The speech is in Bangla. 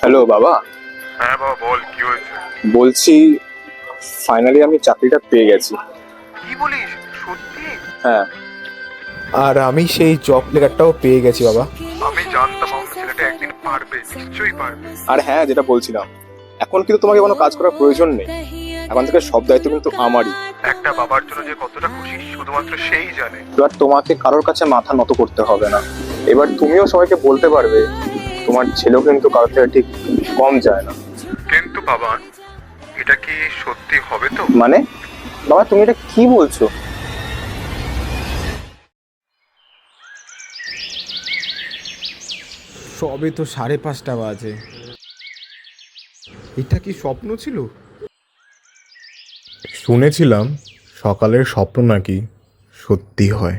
হ্যালো বাবা। হ্যাঁ বাবা, বল কি হয়েছে? বলছি, ফাইনালি আমি চাকরিটা পেয়ে গেছি। কি বলিস, সত্যি? হ্যাঁ। আর আমি সেই জব লেটারটাও পেয়ে গেছি বাবা। আমি জানতাম আমার ছেলেটা একদিন পারবে, নিশ্চয়ই পারবে। আর হ্যাঁ, যেটা বলছিলাম, এখন কিন্তু তোমাকে কোনো কাজ করার প্রয়োজন নেই। এখন থেকে সব দায়িত্ব কিন্তু আমারই। একটা বাবার জন্য যে কতটা খুশি শুধুমাত্র সেই জানে। এবার তোমাকে কারোর কাছে মাথা নত করতে হবে না। এবার তুমিও সবাইকে বলতে পারবে তোমার ছেলেও কিন্তু কারোর থেকে ঠিক কম যায় না। কিন্তু বাবা, এটা কি সত্যি হবে তো? মানে বাবা, তুমি এটা কি বলছো? সবে তো 5:30 বাজে। এটা কি স্বপ্ন ছিল? শুনেছিলাম সকালের স্বপ্ন নাকি সত্যি হয়।